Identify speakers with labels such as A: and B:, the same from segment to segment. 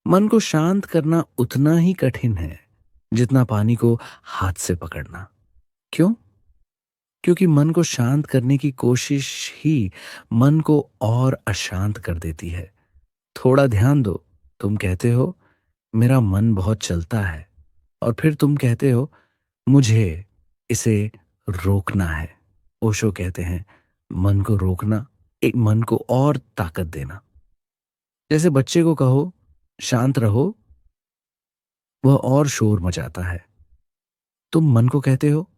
A: मन को शांत करना उतना ही कठिन है जितना पानी को हाथ से पकड़ना। क्यों? क्योंकि मन को शांत करने की कोशिश ही मन को और अशांत कर देती है। थोड़ा ध्यान दो। तुम कहते हो मेरा मन बहुत चलता है, और फिर तुम कहते हो मुझे इसे रोकना है। ओशो कहते हैं मन को रोकना एक मन को और ताकत देना। जैसे बच्चे को कहो शांत रहो, वह और शोर मचाता है। तुम मन को कहते हो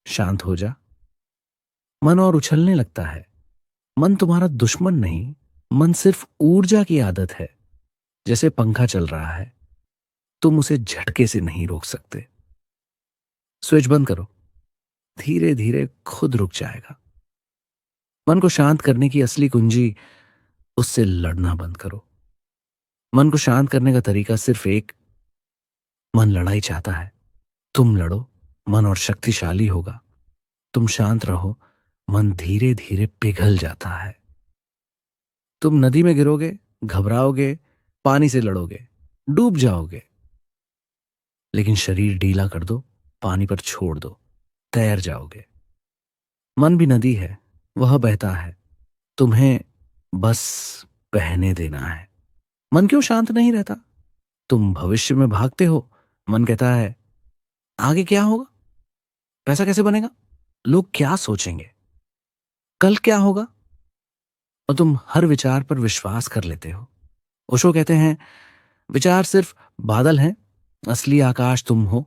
A: शांत हो जा, मन और उछलने लगता है। मन तुम्हारा दुश्मन नहीं, मन सिर्फ ऊर्जा की आदत है। जैसे पंखा चल रहा है, तुम उसे झटके से नहीं रोक सकते। स्विच बंद करो, धीरे धीरे खुद रुक जाएगा। मन को शांत करने की असली कुंजी उससे लड़ना बंद करो। मन को शांत करने का तरीका सिर्फ एक, मन लड़ाई चाहता है, तुम लड़ो, मन और शक्तिशाली होगा। तुम शांत रहो, मन धीरे धीरे पिघल जाता है। तुम नदी में गिरोगे, घबराओगे, पानी से लड़ोगे, डूब जाओगे। लेकिन शरीर ढीला कर दो, पानी पर छोड़ दो, तैर जाओगे। मन भी नदी है, वह बहता है, तुम्हें बस बहने देना है। मन क्यों शांत नहीं रहता? तुम भविष्य में भागते हो, मन कहता है आगे क्या होगा, पैसा कैसे बनेगा, लोग क्या सोचेंगे, कल क्या होगा, और तुम हर विचार पर विश्वास कर लेते हो। ओशो कहते हैं विचार सिर्फ बादल हैं, असली आकाश तुम हो।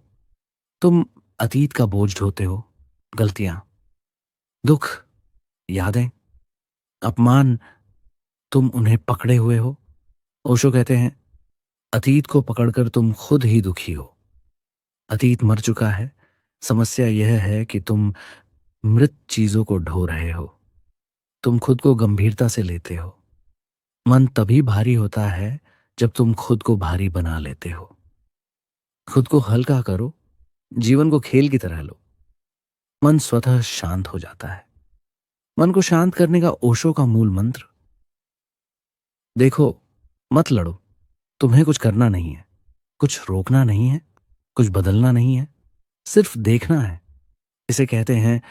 A: तुम अतीत का बोझ ढोते हो, गलतियां, दुख, यादें, अपमान, तुम उन्हें पकड़े हुए हो। ओशो कहते हैं अतीत को पकड़कर तुम खुद ही दुखी हो। अतीत मर चुका है, समस्या यह है कि तुम मृत चीजों को ढो रहे हो। तुम खुद को गंभीरता से लेते हो। मन तभी भारी होता है जब तुम खुद को भारी बना लेते हो। खुद को हल्का करो, जीवन को खेल की तरह लो। मन स्वतः शांत हो जाता है। मन को शांत करने का ओशो का मूल मंत्र, देखो, मत लड़ो, तुम्हें कुछ करना नहीं है, कुछ रोकना नहीं है, कुछ बदलना नहीं है, सिर्फ देखना है। इसे कहते हैं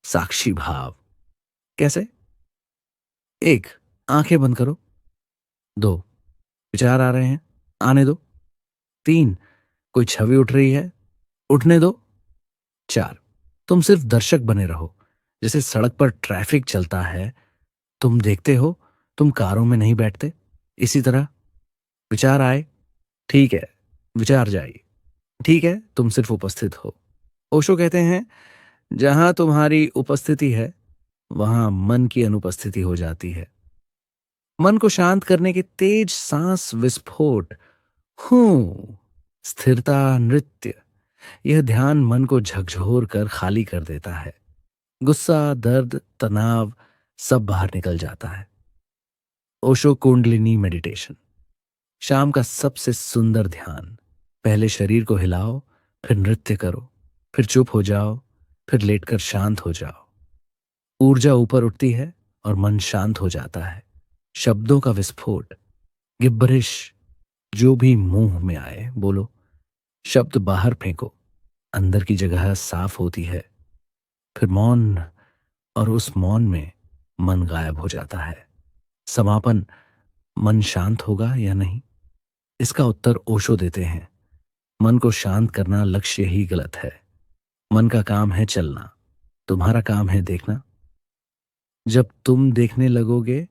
A: साक्षी भाव। कैसे? एक, आंखें बंद करो। दो, विचार आ रहे हैं, आने दो। तीन, कोई छवि उठ रही है, उठने दो। चार, तुम सिर्फ दर्शक बने रहो। जैसे सड़क पर ट्रैफिक चलता है, तुम देखते हो, तुम कारों में नहीं बैठते। इसी तरह विचार आए, ठीक है, विचार जाइए, ठीक है, तुम सिर्फ उपस्थित हो। ओशो कहते हैं जहां तुम्हारी उपस्थिति है, वहां मन की अनुपस्थिति हो जाती है। मन को शांत करने के तेज सांस विस्फोट, हूं, स्थिरता, नृत्य, यह ध्यान मन को झकझोर कर खाली कर देता है। गुस्सा, दर्द, तनाव सब बाहर निकल जाता है। ओशो कुंडलिनी मेडिटेशन, शाम का सबसे सुंदर ध्यान। पहले शरीर को हिलाओ, फिर नृत्य करो, फिर चुप हो जाओ, फिर लेटकर शांत हो जाओ। ऊर्जा ऊपर उठती है और मन शांत हो जाता है। शब्दों का विस्फोट, गिब्बरिश, जो भी मुंह में आए बोलो, शब्द बाहर फेंको, अंदर की जगह साफ होती है। फिर मौन, और उस मौन में मन गायब हो जाता है। समापन, मन शांत होगा या नहीं? इसका उत्तर ओशो देते हैं मन को शांत करना लक्ष्य ही गलत है। मन का काम है चलना, तुम्हारा काम है देखना। जब तुम देखने लगोगे,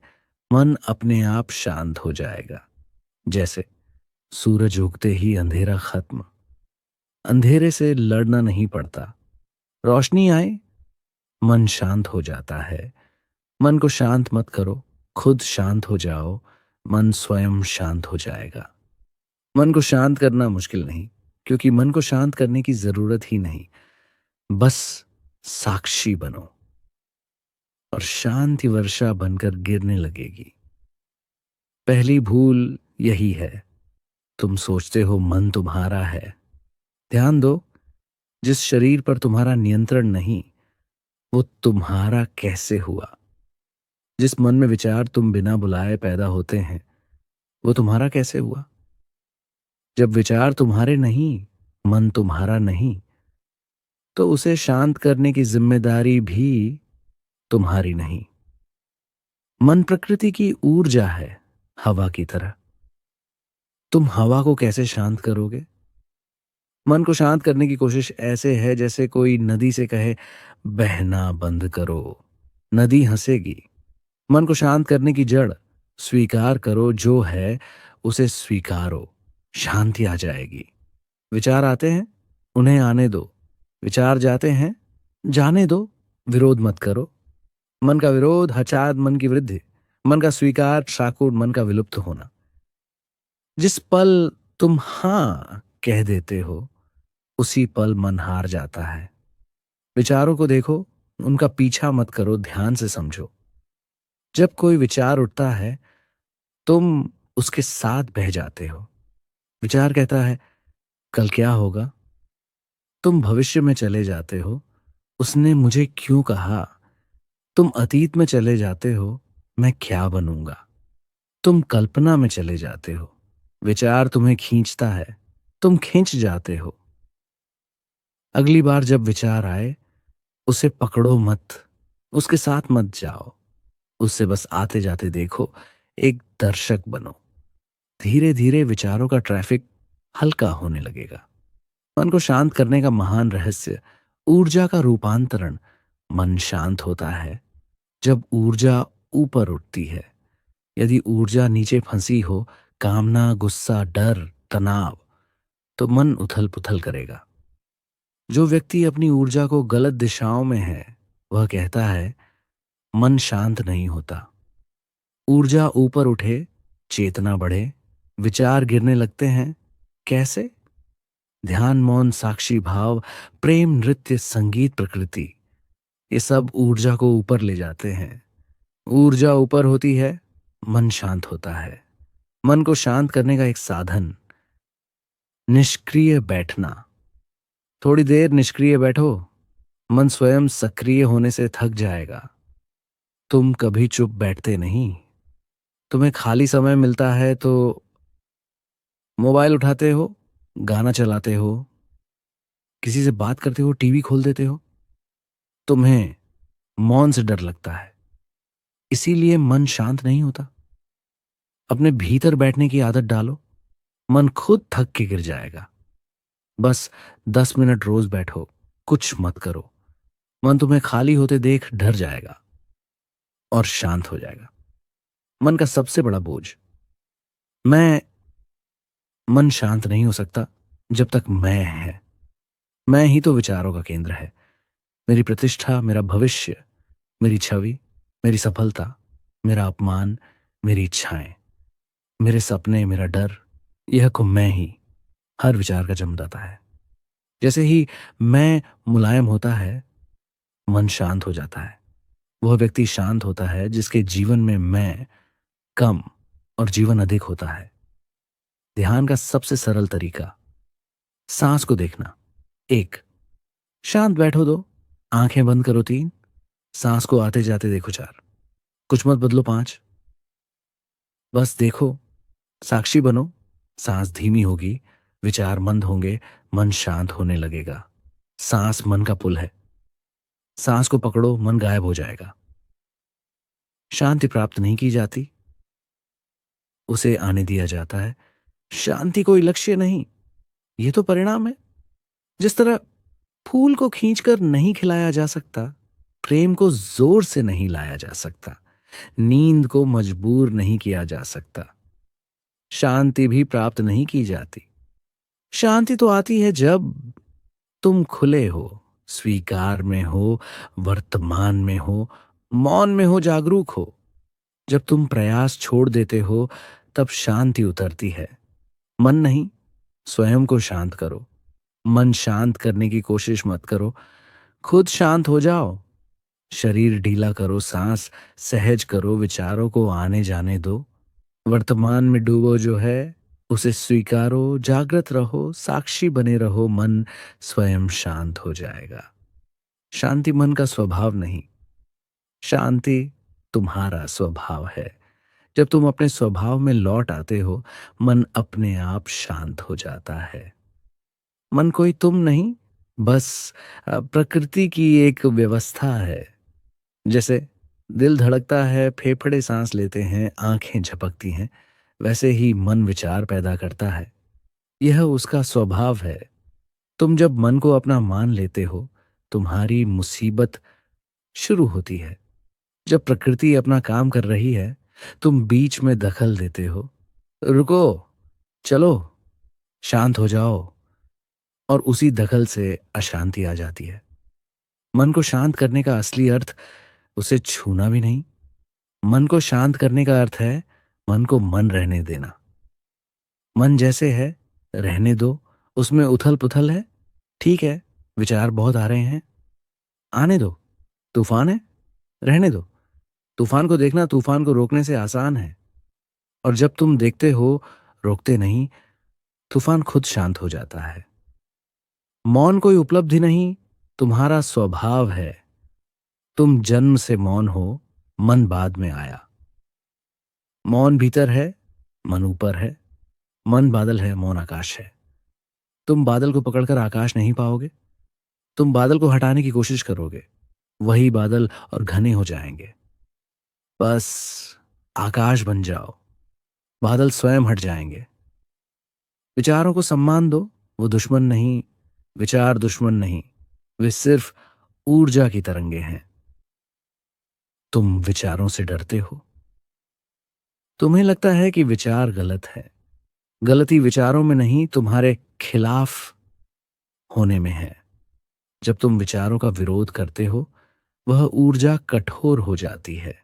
A: मन अपने आप शांत हो जाएगा। जैसे सूरज उगते ही अंधेरा खत्म। अंधेरे से लड़ना नहीं पड़ता, रोशनी आए, मन शांत हो जाता है। मन को शांत मत करो, खुद शांत हो जाओ, मन स्वयं शांत हो जाएगा। मन को शांत करना मुश्किल नहीं, क्योंकि मन को शांत करने की जरूरत ही नहीं। बस साक्षी बनो और शांति वर्षा बनकर गिरने लगेगी। पहली भूल यही है, तुम सोचते हो मन तुम्हारा है। ध्यान दो, जिस शरीर पर तुम्हारा नियंत्रण नहीं, वो तुम्हारा कैसे हुआ? जिस मन में विचार तुम बिना बुलाए पैदा होते हैं, वो तुम्हारा कैसे हुआ? जब विचार तुम्हारे नहीं, मन तुम्हारा नहीं, तो उसे शांत करने की जिम्मेदारी भी तुम्हारी नहीं। मन प्रकृति की ऊर्जा है, हवा की तरह। तुम हवा को कैसे शांत करोगे? मन को शांत करने की कोशिश ऐसे है जैसे कोई नदी से कहे, बहना बंद करो। नदी हंसेगी। मन को शांत करने की जड़, स्वीकार करो जो है, उसे स्वीकारो, शांति आ जाएगी। विचार आते हैं, उन्हें आने दो। विचार जाते हैं, जाने दो। विरोध मत करो। मन का विरोध हठात मन की वृद्धि, मन का स्वीकार ठाकुर मन का विलुप्त होना। जिस पल तुम हां कह देते हो, उसी पल मन हार जाता है। विचारों को देखो, उनका पीछा मत करो, ध्यान से समझो। जब कोई विचार उठता है, तुम उसके साथ बह जाते हो। विचार कहता है, कल क्या होगा? तुम भविष्य में चले जाते हो, उसने मुझे क्यों कहा? तुम अतीत में चले जाते हो, मैं क्या बनूंगा? तुम कल्पना में चले जाते हो। विचार तुम्हें खींचता है, तुम खिंच जाते हो। अगली बार जब विचार आए, उसे पकड़ो मत, उसके साथ मत जाओ। उससे बस आते जाते देखो, एक दर्शक बनो। धीरे धीरे विचारों का ट्रैफिक हल्का होने लगेगा। मन को शांत करने का महान रहस्य, ऊर्जा का रूपांतरण। मन शांत होता है जब ऊर्जा ऊपर उठती है। यदि ऊर्जा नीचे फंसी हो, कामना, गुस्सा, डर, तनाव, तो मन उथल पुथल करेगा। जो व्यक्ति अपनी ऊर्जा को गलत दिशाओं में है, वह कहता है, मन शांत नहीं होता। ऊर्जा ऊपर उठे, चेतना बढ़े, विचार गिरने लगते हैं। कैसे? ध्यान, मौन, साक्षी भाव, प्रेम, नृत्य, संगीत, प्रकृति, ये सब ऊर्जा को ऊपर ले जाते हैं। ऊर्जा ऊपर होती है, मन शांत होता है। मन को शांत करने का एक साधन, निष्क्रिय बैठना। थोड़ी देर निष्क्रिय बैठो, मन स्वयं सक्रिय होने से थक जाएगा। तुम कभी चुप बैठते नहीं। तुम्हें खाली समय मिलता है तो मोबाइल उठाते हो, गाना चलाते हो, किसी से बात करते हो, टीवी खोल देते हो। तुम्हें मौन से डर लगता है, इसीलिए मन शांत नहीं होता। अपने भीतर बैठने की आदत डालो, मन खुद थक के गिर जाएगा। बस 10 मिनट रोज बैठो, कुछ मत करो। मन तुम्हें खाली होते देख डर जाएगा और शांत हो जाएगा। मन का सबसे बड़ा बोझ, मैं। मन शांत नहीं हो सकता जब तक मैं है। मैं ही तो विचारों का केंद्र है। मेरी प्रतिष्ठा, मेरा भविष्य, मेरी छवि, मेरी सफलता, मेरा अपमान, मेरी इच्छाएं, मेरे सपने, मेरा डर, यह को मैं ही हर विचार का जन्मदाता है। जैसे ही मैं मुलायम होता है, मन शांत हो जाता है। वह व्यक्ति शांत होता है जिसके जीवन में मैं कम और जीवन अधिक होता है। ध्यान का सबसे सरल तरीका, सांस को देखना। 1, शांत बैठो। 2, आंखें बंद करो। 3, सांस को आते जाते देखो। 4, कुछ मत बदलो। 5, बस देखो, साक्षी बनो। सांस धीमी होगी, विचार मंद होंगे, मन शांत होने लगेगा। सांस मन का पुल है। सांस को पकड़ो, मन गायब हो जाएगा। शांति प्राप्त नहीं की जाती, उसे आने दिया जाता है। शांति कोई लक्ष्य नहीं, ये तो परिणाम है। जिस तरह फूल को खींचकर नहीं खिलाया जा सकता, प्रेम को जोर से नहीं लाया जा सकता, नींद को मजबूर नहीं किया जा सकता, शांति भी प्राप्त नहीं की जाती। शांति तो आती है जब तुम खुले हो, स्वीकार में हो, वर्तमान में हो, मौन में हो, जागरूक हो। जब तुम प्रयास छोड़ देते हो, तब शांति उतरती है। मन नहीं, स्वयं को शांत करो। मन शांत करने की कोशिश मत करो, खुद शांत हो जाओ। शरीर ढीला करो, सांस सहज करो, विचारों को आने जाने दो। वर्तमान में डूबो जो है, उसे स्वीकारो, जागृत रहो, साक्षी बने रहो। मन स्वयं शांत हो जाएगा। शांति मन का स्वभाव नहीं, शांति तुम्हारा स्वभाव है। जब तुम अपने स्वभाव में लौट आते हो, मन अपने आप शांत हो जाता है। मन कोई तुम नहीं, बस प्रकृति की एक व्यवस्था है। जैसे दिल धड़कता है, फेफड़े सांस लेते हैं, आंखें झपकती हैं, वैसे ही मन विचार पैदा करता है। यह उसका स्वभाव है। तुम जब मन को अपना मान लेते हो, तुम्हारी मुसीबत शुरू होती है। जब प्रकृति अपना काम कर रही है, तुम बीच में दखल देते हो। रुको, चलो, शांत हो जाओ, और उसी दखल से अशांति आ जाती है। मन को शांत करने का असली अर्थ उसे छूना भी नहीं। मन को शांत करने का अर्थ है मन को मन रहने देना। मन जैसे है रहने दो, उसमें उथल पुथल है, ठीक है, विचार बहुत आ रहे हैं, आने दो। तूफान है, रहने दो। तूफान को देखना तूफान को रोकने से आसान है। और जब तुम देखते हो, रोकते नहीं, तूफान खुद शांत हो जाता है। मौन कोई उपलब्धि नहीं, तुम्हारा स्वभाव है। तुम जन्म से मौन हो, मन बाद में आया। मौन भीतर है, मन ऊपर है। मन बादल है, मौन आकाश है। तुम बादल को पकड़कर आकाश नहीं पाओगे। तुम बादल को हटाने की कोशिश करोगे, वही बादल और घने हो जाएंगे। बस आकाश बन जाओ, बादल स्वयं हट जाएंगे। विचारों को सम्मान दो, वो दुश्मन नहीं, विचार दुश्मन नहीं, वे सिर्फ ऊर्जा की तरंगे हैं। तुम विचारों से डरते हो। तुम्हें लगता है कि विचार गलत है। गलती विचारों में नहीं, तुम्हारे खिलाफ होने में है। जब तुम विचारों का विरोध करते हो, वह ऊर्जा कठोर हो जाती है।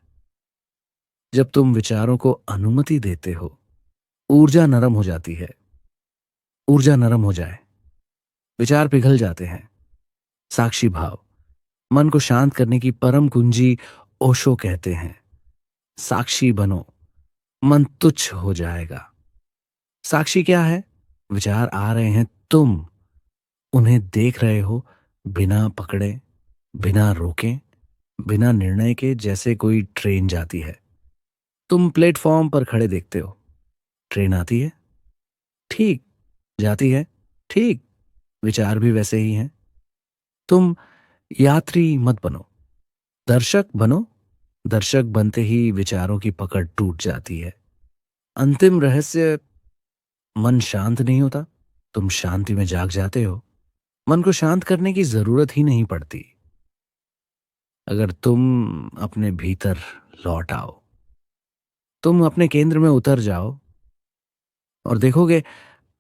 A: जब तुम विचारों को अनुमति देते हो, ऊर्जा नरम हो जाती है। ऊर्जा नरम हो जाए, विचार पिघल जाते हैं। साक्षी भाव मन को शांत करने की परम कुंजी, ओशो कहते हैं। साक्षी बनो, मन तुच्छ हो जाएगा। साक्षी क्या है? विचार आ रहे हैं, तुम उन्हें देख रहे हो, बिना पकड़े, बिना रोके, बिना निर्णय के, जैसे कोई ट्रेन जाती है। तुम प्लेटफॉर्म पर खड़े देखते हो। ट्रेन आती है, ठीक, जाती है, ठीक, विचार भी वैसे ही हैं। तुम यात्री मत बनो, दर्शक बनो। दर्शक बनते ही विचारों की पकड़ टूट जाती है। अंतिम रहस्य, मन शांत नहीं होता, तुम शांति में जाग जाते हो। मन को शांत करने की जरूरत ही नहीं पड़ती। अगर तुम अपने भीतर लौट आओ, तुम अपने केंद्र में उतर जाओ, और देखोगे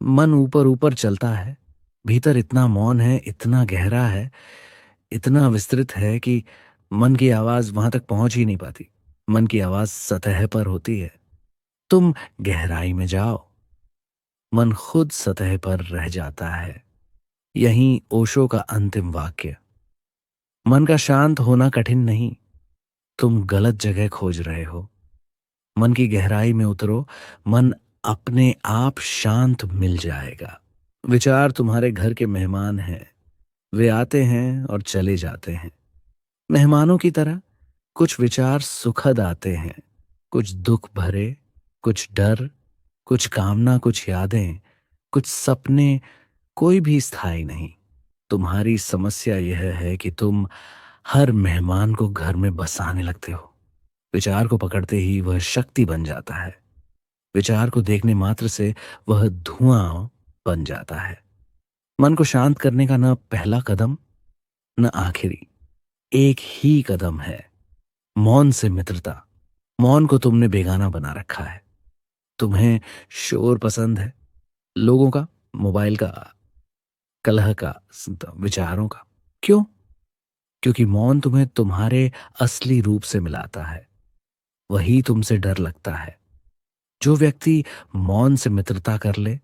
A: मन ऊपर ऊपर चलता है। भीतर इतना मौन है, इतना गहरा है, इतना विस्तृत है कि मन की आवाज वहां तक पहुंच ही नहीं पाती। मन की आवाज सतह पर होती है। तुम गहराई में जाओ, मन खुद सतह पर रह जाता है। यही ओशो का अंतिम वाक्य। मन का शांत होना कठिन नहीं, तुम गलत जगह खोज रहे हो। मन की गहराई में उतरो, मन अपने आप शांत मिल जाएगा। विचार तुम्हारे घर के मेहमान हैं। वे आते हैं और चले जाते हैं, मेहमानों की तरह। कुछ विचार सुखद आते हैं, कुछ दुख भरे, कुछ डर, कुछ कामना, कुछ यादें, कुछ सपने, कोई भी स्थायी नहीं। तुम्हारी समस्या यह है कि तुम हर मेहमान को घर में बसाने लगते हो। विचार को पकड़ते ही वह शक्ति बन जाता है। विचार को देखने मात्र से वह धुआं बन जाता है। मन को शांत करने का न पहला कदम, न आखिरी, एक ही कदम है, मौन से मित्रता। मौन को तुमने बेगाना बना रखा है। तुम्हें शोर पसंद है, लोगों का, मोबाइल का, कलह का, विचारों का। क्यों? क्योंकि मौन तुम्हें तुम्हारे असली रूप से मिलाता है। वही तुमसे डर लगता है। जो व्यक्ति मौन से मित्रता कर ले,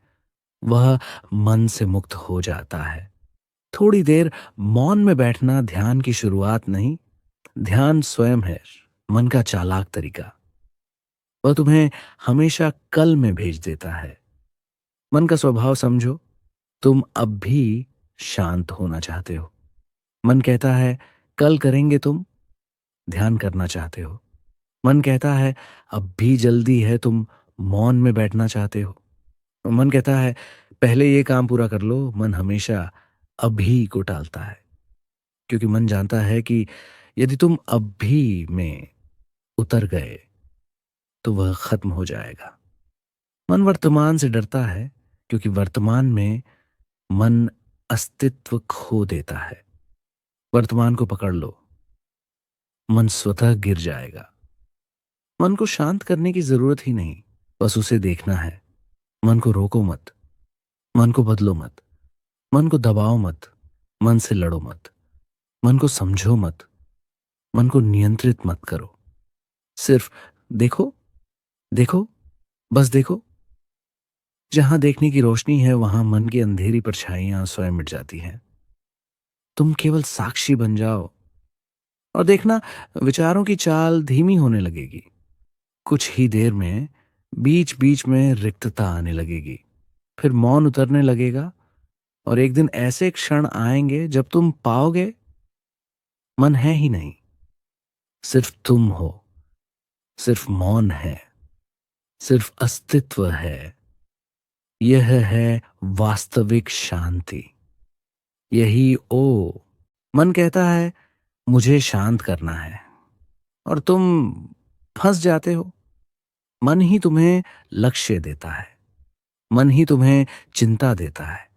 A: वह मन से मुक्त हो जाता है। थोड़ी देर मौन में बैठना ध्यान की शुरुआत नहीं, ध्यान स्वयं है, मन का चालाक तरीका। वह तुम्हें हमेशा कल में भेज देता है। मन का स्वभाव समझो। तुम अब भी शांत होना चाहते हो। मन कहता है कल करेंगे, तुम ध्यान करना चाहते हो। मन कहता है अब भी जल्दी है, तुम मौन में बैठना चाहते हो। मन कहता है पहले ये काम पूरा कर लो। मन हमेशा अभी को टालता है, क्योंकि मन जानता है कि यदि तुम अभी में उतर गए तो वह खत्म हो जाएगा। मन वर्तमान से डरता है, क्योंकि वर्तमान में मन अस्तित्व खो देता है। वर्तमान को पकड़ लो, मन स्वतः गिर जाएगा। मन को शांत करने की जरूरत ही नहीं, बस उसे देखना है। मन को रोको मत, मन को बदलो मत, मन को दबाओ मत, मन से लड़ो मत, मन को समझो मत, मन को नियंत्रित मत करो। सिर्फ देखो, देखो, बस देखो। जहां देखने की रोशनी है वहां मन की अंधेरी परछाइयां स्वयं मिट जाती हैं। तुम केवल साक्षी बन जाओ और देखना, विचारों की चाल धीमी होने लगेगी। कुछ ही देर में बीच बीच में रिक्तता आने लगेगी, फिर मौन उतरने लगेगा, और एक दिन ऐसे क्षण आएंगे जब तुम पाओगे मन है ही नहीं, सिर्फ तुम हो, सिर्फ मौन है, सिर्फ अस्तित्व है। यह है वास्तविक शांति। यही ओ। मन कहता है मुझे शांत करना है, और तुम फंस जाते हो। मन ही तुम्हें लक्ष्य देता है, मन ही तुम्हें चिंता देता है,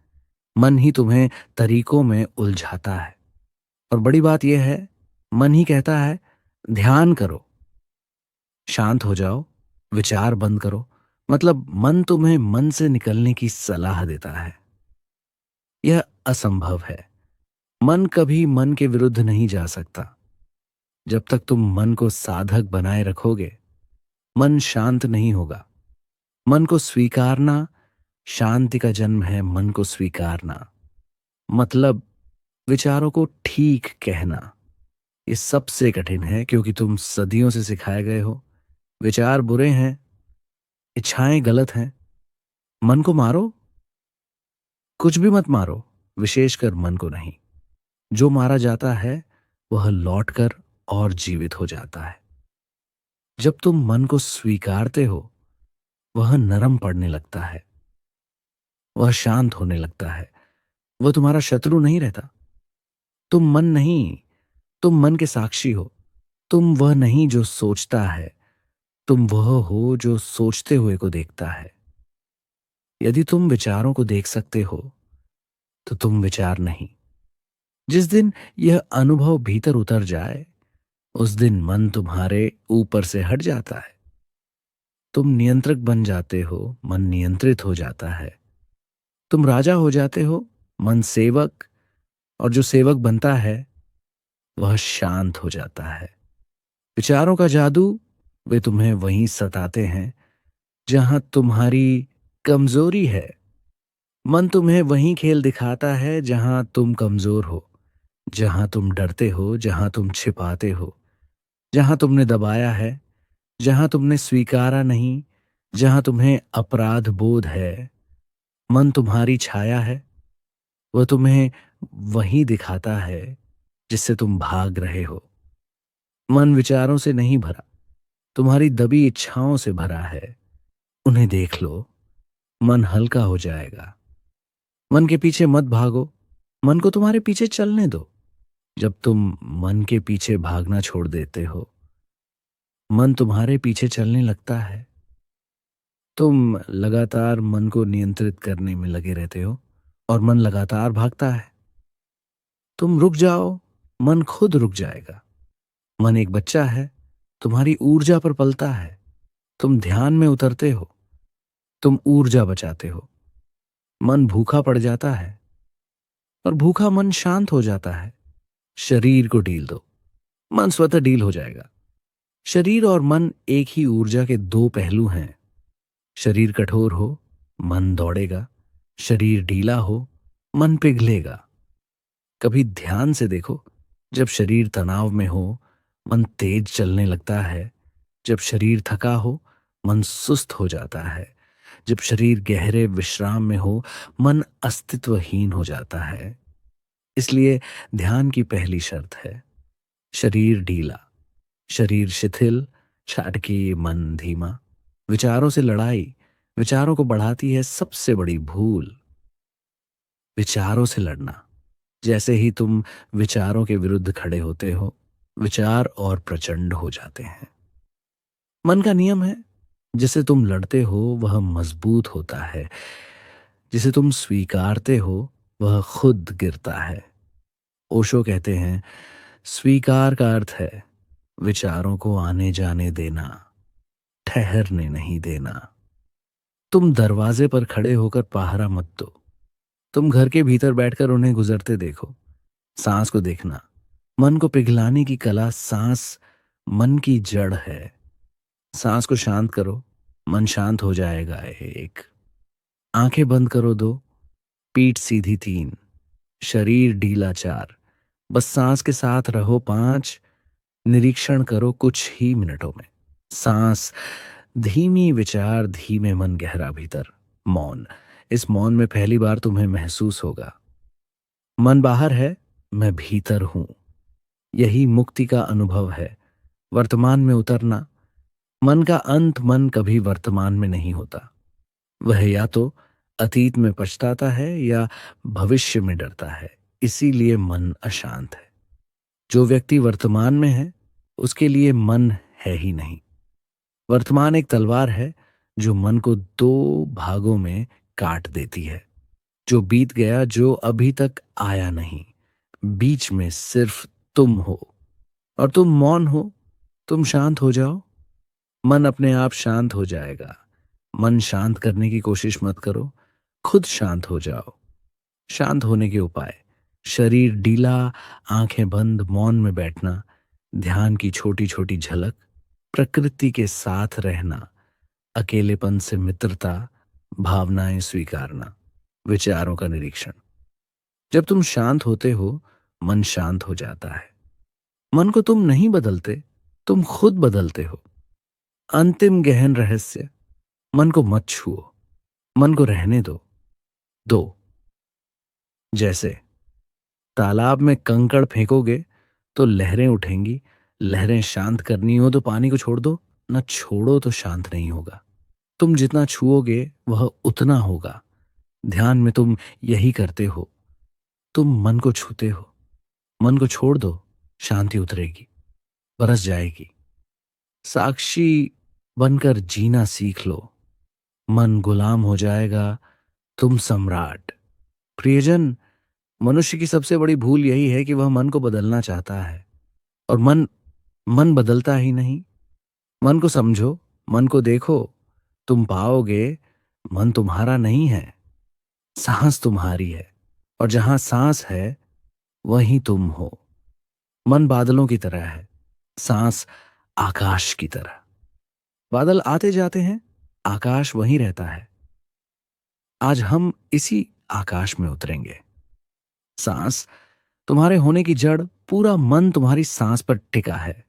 A: मन ही तुम्हें तरीकों में उलझाता है। और बड़ी बात यह है, मन ही कहता है ध्यान करो, शांत हो जाओ, विचार बंद करो। मतलब मन तुम्हें मन से निकलने की सलाह देता है। यह असंभव है। मन कभी मन के विरुद्ध नहीं जा सकता। जब तक तुम मन को साधक बनाए रखोगे, मन शांत नहीं होगा। मन को स्वीकारना शांति का जन्म है। मन को स्वीकारना मतलब विचारों को ठीक कहना। ये सबसे कठिन है, क्योंकि तुम सदियों से सिखाए गए हो विचार बुरे हैं, इच्छाएं गलत हैं। मन को मारो, कुछ भी मत मारो, विशेषकर मन को नहीं। जो मारा जाता है वह लौटकर और जीवित हो जाता है। जब तुम मन को स्वीकारते हो, वह नरम पड़ने लगता है, वह शांत होने लगता है। वह तुम्हारा शत्रु नहीं रहता। तुम मन नहीं, तुम मन के साक्षी हो। तुम वह नहीं जो सोचता है, तुम वह हो जो सोचते हुए को देखता है। यदि तुम विचारों को देख सकते हो तो तुम विचार नहीं। जिस दिन यह अनुभव भीतर उतर जाए, उस दिन मन तुम्हारे ऊपर से हट जाता है। तुम नियंत्रक बन जाते हो, मन नियंत्रित हो जाता है। तुम राजा हो जाते हो, मन सेवक, और जो सेवक बनता है वह शांत हो जाता है। विचारों का जादू, वे तुम्हें वहीं सताते हैं जहां तुम्हारी कमजोरी है। मन तुम्हें वहीं खेल दिखाता है जहां तुम कमजोर हो, जहां तुम डरते हो, जहां तुम छिपाते हो, जहां तुमने दबाया है, जहां तुमने स्वीकारा नहीं, जहां तुम्हें अपराध बोध है। मन तुम्हारी छाया है। वह तुम्हें वही दिखाता है जिससे तुम भाग रहे हो। मन विचारों से नहीं भरा, तुम्हारी दबी इच्छाओं से भरा है। उन्हें देख लो, मन हल्का हो जाएगा। मन के पीछे मत भागो, मन को तुम्हारे पीछे चलने दो। जब तुम मन के पीछे भागना छोड़ देते हो, मन तुम्हारे पीछे चलने लगता है। तुम लगातार मन को नियंत्रित करने में लगे रहते हो और मन लगातार भागता है। तुम रुक जाओ, मन खुद रुक जाएगा। मन एक बच्चा है, तुम्हारी ऊर्जा पर पलता है। तुम ध्यान में उतरते हो, तुम ऊर्जा बचाते हो। मन भूखा पड़ जाता है, और भूखा मन शांत हो जाता है। शरीर को ढील दो, मन स्वतः ढील हो जाएगा। शरीर और मन एक ही ऊर्जा के दो पहलू हैं। शरीर कठोर हो, मन दौड़ेगा। शरीर ढीला हो, मन पिघलेगा। कभी ध्यान से देखो, जब शरीर तनाव में हो, मन तेज चलने लगता है। जब शरीर थका हो, मन सुस्त हो जाता है। जब शरीर गहरे विश्राम में हो, मन अस्तित्वहीन हो जाता है। इसलिए ध्यान की पहली शर्त है शरीर ढीला, शरीर शिथिल, छाटकी मन धीमा, विचारों से लड़ाई विचारों को बढ़ाती है सबसे बड़ी भूल। विचारों से लड़ना, जैसे ही तुम विचारों के विरुद्ध खड़े होते हो, विचार और प्रचंड हो जाते हैं। मन का नियम है, जिसे तुम लड़ते हो वह मजबूत होता है, जिसे तुम स्वीकारते हो वह खुद गिरता है। ओशो कहते हैं, स्वीकार का अर्थ है विचारों को आने जाने देना, ठहरने नहीं देना। तुम दरवाजे पर खड़े होकर पहरा मत दो, तुम घर के भीतर बैठकर उन्हें गुजरते देखो। सांस को देखना, मन को पिघलाने की कला सांस मन की जड़ है। सांस को शांत करो, मन शांत हो जाएगा। एक, आंखें बंद करो। दो, पीठ सीधी। तीन, शरीर ढीला। चार, बस सांस के साथ रहो। पांच, निरीक्षण करो कुछ ही मिनटों में। सांस धीमी, विचार धीमे, मन गहरा भीतर। मौन, इस मौन में पहली बार तुम्हें महसूस होगा, मन बाहर है, मैं भीतर हूं। यही मुक्ति का अनुभव है, वर्तमान में उतरना। मन का अंत, मन कभी वर्तमान में नहीं होता। वह या तो अतीत में पछताता है या भविष्य में डरता है, इसीलिए मन अशांत है। जो व्यक्ति वर्तमान में है उसके लिए मन है ही नहीं। वर्तमान एक तलवार है जो मन को दो भागों में काट देती है। जो बीत गया, जो अभी तक आया नहीं, बीच में सिर्फ तुम हो और तुम मौन हो। तुम शांत हो जाओ, मन अपने आप शांत हो जाएगा। मन शांत करने की कोशिश मत करो, खुद शांत हो जाओ। शांत होने के उपाय: शरीर ढीला, आंखें बंद, मौन में बैठना, ध्यान की छोटी छोटी झलक, प्रकृति के साथ रहना, अकेलेपन से मित्रता, भावनाएं स्वीकारना, विचारों का निरीक्षण। जब तुम शांत होते हो, मन शांत हो जाता है। मन को तुम नहीं बदलते, तुम खुद बदलते हो। अंतिम गहन रहस्य: मन को मत छुओ, मन को रहने दो। दो, जैसे तालाब में कंकड़ फेंकोगे तो लहरें उठेंगी, लहरें शांत करनी हो तो पानी को छोड़ दो, न छोड़ो तो शांत नहीं होगा। तुम जितना छुओगे वह उतना होगा। ध्यान में तुम यही करते हो, तुम मन को छूते हो। मन को छोड़ दो, शांति उतरेगी, बरस जाएगी। साक्षी बनकर जीना सीख लो, मन गुलाम हो जाएगा, तुम सम्राट। प्रियजन, मनुष्य की सबसे बड़ी भूल यही है कि वह मन को बदलना चाहता है और मन मन बदलता ही नहीं। मन को समझो, मन को देखो, तुम पाओगे मन तुम्हारा नहीं है, सांस तुम्हारी है, और जहां सांस है वहीं तुम हो। मन बादलों की तरह है, सांस आकाश की तरह। बादल आते जाते हैं, आकाश वहीं रहता है। आज हम इसी आकाश में उतरेंगे। सांस तुम्हारे होने की जड़, पूरा मन तुम्हारी सांस पर टिका है।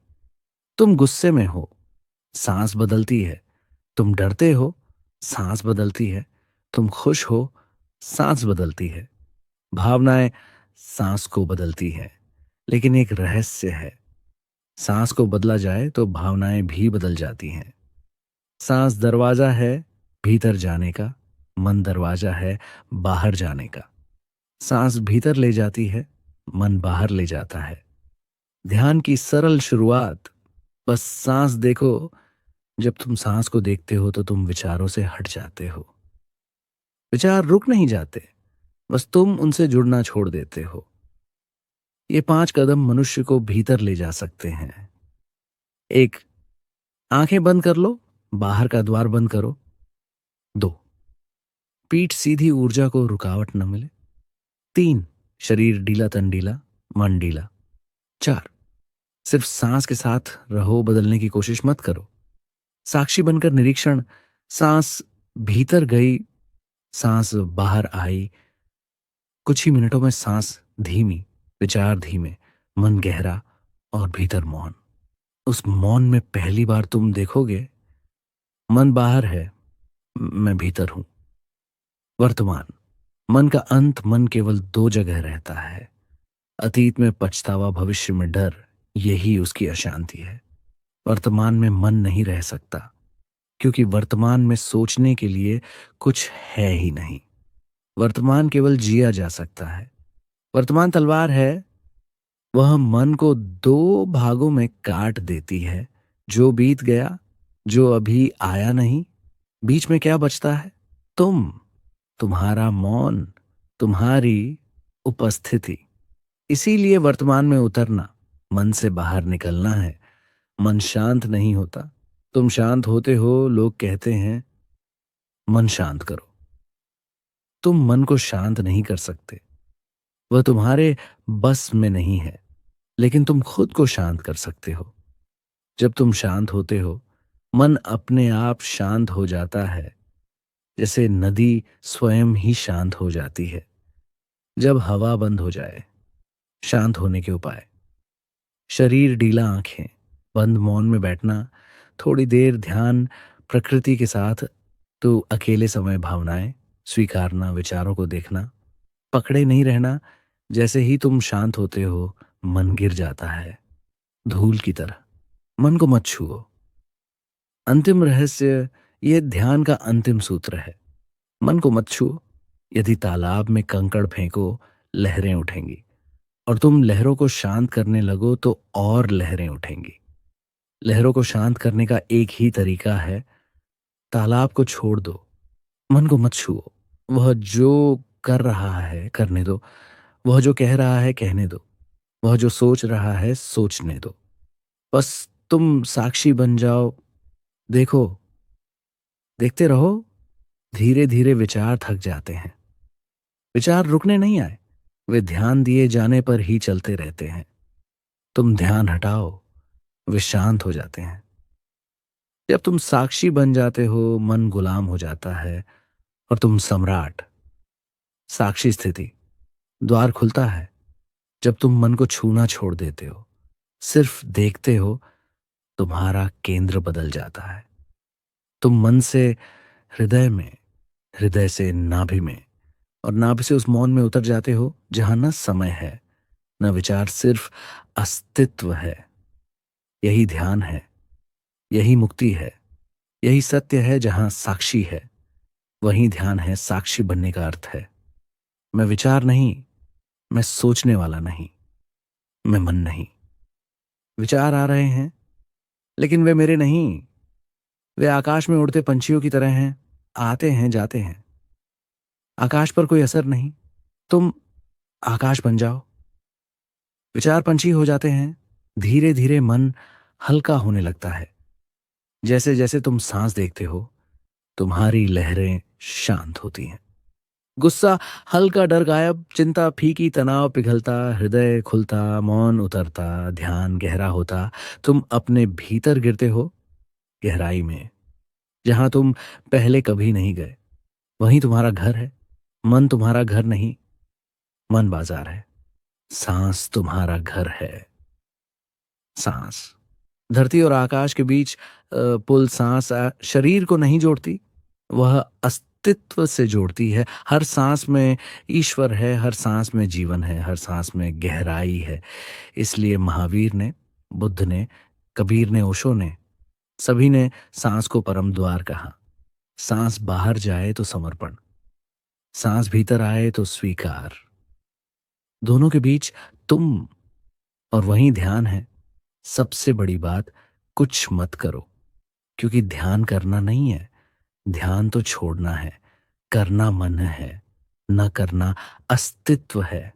A: तुम गुस्से में हो, सांस बदलती है। तुम डरते हो, सांस बदलती है। तुम खुश हो, सांस बदलती है। भावनाएं सांस को बदलती है, लेकिन एक रहस्य है, सांस को बदला जाए तो भावनाएं भी बदल जाती हैं। सांस दरवाजा है भीतर जाने का, मन दरवाजा है बाहर जाने का। सांस भीतर ले जाती है, मन बाहर ले जाता है। ध्यान की सरल शुरुआत: बस सांस देखो। जब तुम सांस को देखते हो तो तुम विचारों से हट जाते हो। विचार रुक नहीं जाते, बस तुम उनसे जुड़ना छोड़ देते हो। ये 5 कदम मनुष्य को भीतर ले जा सकते हैं। एक, आंखें बंद कर लो, बाहर का द्वार बंद करो। दो, पीठ सीधी, ऊर्जा को रुकावट न मिले। तीन, शरीर ढीला, तन ढीला, मन ढीला। चार, सिर्फ सांस के साथ रहो, बदलने की कोशिश मत करो। साक्षी बनकर निरीक्षण: सांस भीतर गई, सांस बाहर आई। कुछ ही मिनटों में सांस धीमी, विचार धीमे, मन गहरा और भीतर मौन। उस मौन में पहली बार तुम देखोगे, मन बाहर है, मैं भीतर हूं। वर्तमान: मन का अंत, मन केवल 2 जगह रहता है, अतीत में पछतावा, भविष्य में डर। यही उसकी अशांति है। वर्तमान में मन नहीं रह सकता, क्योंकि वर्तमान में सोचने के लिए कुछ है ही नहीं। वर्तमान केवल जिया जा सकता है। वर्तमान तलवार है, वह मन को दो भागों में काट देती है। जो बीत गया, जो अभी आया नहीं, बीच में क्या बचता है? तुम, तुम्हारा मौन, तुम्हारी उपस्थिति। इसीलिए वर्तमान में उतरना, मन से बाहर निकलना है। मन शांत नहीं होता। तुम शांत होते हो, लोग कहते हैं मन शांत करो। तुम मन को शांत नहीं कर सकते, वह तुम्हारे बस में नहीं है। लेकिन तुम खुद को शांत कर सकते हो। जब तुम शांत होते हो, मन अपने आप शांत हो जाता है, जैसे नदी स्वयं ही शांत हो जाती है जब हवा बंद हो जाए। शांत होने के उपाय: शरीर ढीला, आंखें बंद, मौन में बैठना, थोड़ी देर ध्यान, प्रकृति के साथ, तो अकेले समय भावनाएं स्वीकारना, विचारों को देखना, पकड़े नहीं रहना। जैसे ही तुम शांत होते हो, मन गिर जाता है धूल की तरह। मन को मत छुओ। अंतिम रहस्य, यह ध्यान का अंतिम सूत्र है। मन को मत छुओ। यदि तालाब में कंकड़ फेंको, लहरें उठेंगी, और तुम लहरों को शांत करने लगो तो और लहरें उठेंगी। लहरों को शांत करने का एक ही तरीका है, तालाब को छोड़ दो, मन को मत छुओ। वह जो कर रहा है करने दो, वह जो कह रहा है कहने दो, वह जो सोच रहा है सोचने दो। बस तुम साक्षी बन जाओ। देखो, देखते रहो। धीरे धीरे विचार थक जाते हैं। विचार रुकने नहीं आए, वे ध्यान दिए जाने पर ही चलते रहते हैं। तुम ध्यान हटाओ, वे शांत हो जाते हैं। जब तुम साक्षी बन जाते हो, मन गुलाम हो जाता है और तुम सम्राट। साक्षी स्थिति, द्वार खुलता है जब तुम मन को छूना छोड़ देते हो, सिर्फ देखते हो। तुम्हारा केंद्र बदल जाता है। तुम मन से हृदय में, हृदय से नाभि में, और नाभि से उस मौन में उतर जाते हो जहां न समय है, न विचार, सिर्फ अस्तित्व है। यही ध्यान है, यही मुक्ति है, यही सत्य है। जहां साक्षी है, वही ध्यान है। साक्षी बनने का अर्थ है, मैं विचार नहीं, मैं सोचने वाला नहीं, मैं मन नहीं। विचार आ रहे हैं, लेकिन वे मेरे नहीं। वे आकाश में उड़ते पंछियों की तरह हैं, आते हैं जाते हैं। आकाश पर कोई असर नहीं। तुम आकाश बन जाओ। विचार पंछी हो जाते हैं। धीरे धीरे मन हल्का होने लगता है। जैसे जैसे तुम सांस देखते हो, तुम्हारी लहरें शांत होती हैं। गुस्सा हल्का, डर गायब, चिंता फीकी, तनाव पिघलता, हृदय खुलता, मौन उतरता, ध्यान गहरा होता। तुम अपने भीतर गिरते हो, गहराई में, जहां तुम पहले कभी नहीं गए। वहीं तुम्हारा घर है। मन तुम्हारा घर नहीं, मन बाजार है। सांस तुम्हारा घर है। सांस धरती और आकाश के बीच पुल। सांस शरीर को नहीं जोड़ती, वह अस्तित्व से जोड़ती है। हर सांस में ईश्वर है, हर सांस में जीवन है, हर सांस में गहराई है। इसलिए महावीर ने, बुद्ध ने, कबीर ने, ओशो ने, सभी ने सांस को परम द्वार कहा। सांस बाहर जाए तो समर्पण, सांस भीतर आए तो स्वीकार। दोनों के बीच तुम, और वहीं ध्यान है। सबसे बड़ी बात, कुछ मत करो, क्योंकि ध्यान करना नहीं है, ध्यान तो छोड़ना है। करना मन है, न करना अस्तित्व है।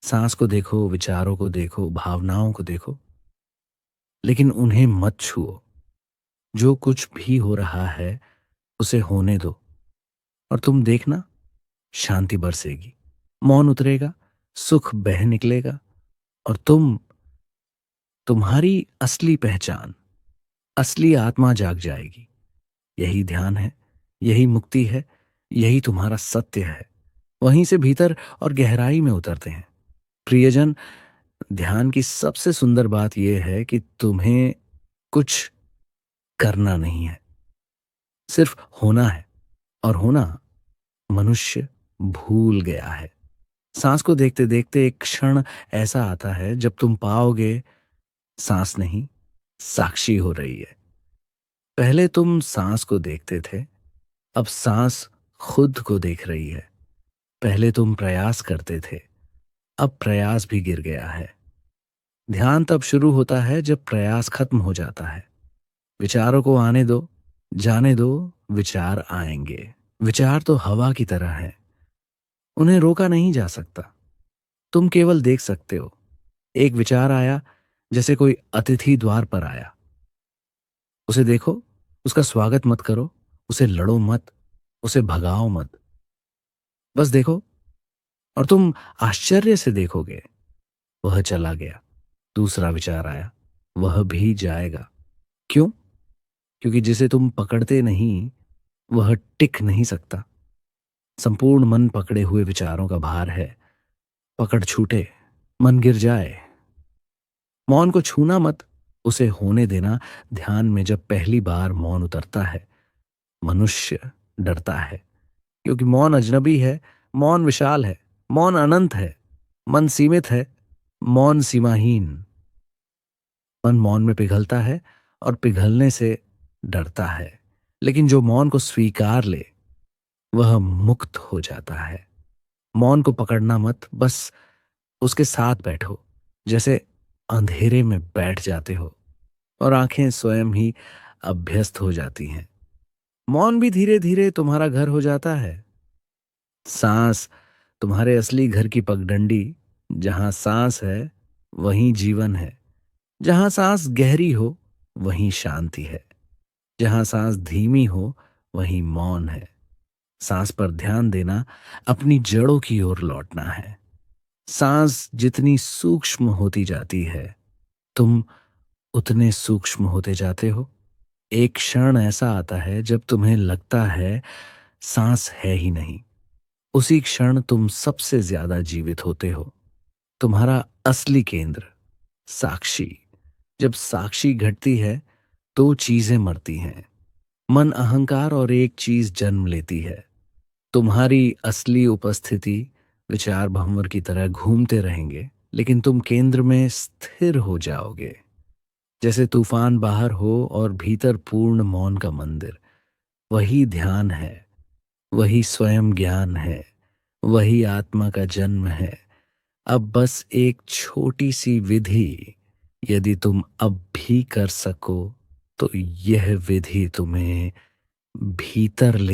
A: सांस को देखो, विचारों को देखो, भावनाओं को देखो, लेकिन उन्हें मत छुओ। जो कुछ भी हो रहा है उसे होने दो, और तुम देखना, शांति बरसेगी, मौन उतरेगा, सुख बह निकलेगा, और तुम्हारी असली पहचान, असली आत्मा जाग जाएगी। यही ध्यान है, यही मुक्ति है, यही तुम्हारा सत्य है। वहीं से भीतर और गहराई में उतरते हैं। प्रियजन, ध्यान की सबसे सुंदर बात यह है कि तुम्हें कुछ करना नहीं है, सिर्फ होना है। और होना मनुष्य भूल गया है। सांस को देखते देखते एक क्षण ऐसा आता है जब तुम पाओगे सांस नहीं, साक्षी हो रही है। पहले तुम सांस को देखते थे, अब सांस खुद को देख रही है। पहले तुम प्रयास करते थे, अब प्रयास भी गिर गया है। ध्यान तब शुरू होता है जब प्रयास खत्म हो जाता है। विचारों को आने दो, जाने दो, विचार आएंगे। विचार तो हवा की तरह है, उन्हें रोका नहीं जा सकता। तुम केवल देख सकते हो। एक विचार आया, जैसे कोई अतिथि द्वार पर आया, उसे देखो, उसका स्वागत मत करो, उसे लड़ो मत, उसे भगाओ मत, बस देखो। और तुम आश्चर्य से देखोगे, वह चला गया। दूसरा विचार आया, वह भी जाएगा। क्यों? क्योंकि जिसे तुम पकड़ते नहीं, वह टिक नहीं सकता। संपूर्ण मन पकड़े हुए विचारों का भार है। पकड़ छूटे, मन गिर जाए। मौन को छूना मत, उसे होने देना। ध्यान में जब पहली बार मौन उतरता है, मनुष्य डरता है, क्योंकि मौन अजनबी है, मौन विशाल है, मौन अनंत है। मन सीमित है, मौन सीमाहीन। मन मौन में पिघलता है और पिघलने से डरता है। लेकिन जो मौन को स्वीकार ले, वह मुक्त हो जाता है। मौन को पकड़ना मत, बस उसके साथ बैठो, जैसे अंधेरे में बैठ जाते हो और आंखें स्वयं ही अभ्यस्त हो जाती हैं। मौन भी धीरे धीरे तुम्हारा घर हो जाता है। सांस तुम्हारे असली घर की पगडंडी। जहां सांस है, वहीं जीवन है। जहां सांस गहरी हो, वहीं शांति है। जहां सांस धीमी हो, वहीं मौन है। सांस पर ध्यान देना, अपनी जड़ों की ओर लौटना है। सांस जितनी सूक्ष्म होती जाती है, तुम उतने सूक्ष्म होते जाते हो। एक क्षण ऐसा आता है जब तुम्हें लगता है सांस है ही नहीं। उसी क्षण तुम सबसे ज्यादा जीवित होते हो। तुम्हारा असली केंद्र, साक्षी। जब साक्षी घटती है, दो चीजें मरती हैं। मन, अहंकार, और एक चीज जन्म लेती है, तुम्हारी असली उपस्थिति। विचार भंवर की तरह घूमते रहेंगे, लेकिन तुम केंद्र में स्थिर हो जाओगे। जैसे तूफान बाहर हो और भीतर पूर्ण मौन का मंदिर। वही ध्यान है, वही स्वयं ज्ञान है, वही आत्मा का जन्म है। अब बस एक छोटी सी विधि, यदि तुम अब भी कर सको, तो यह विधि तुम्हें भीतर ले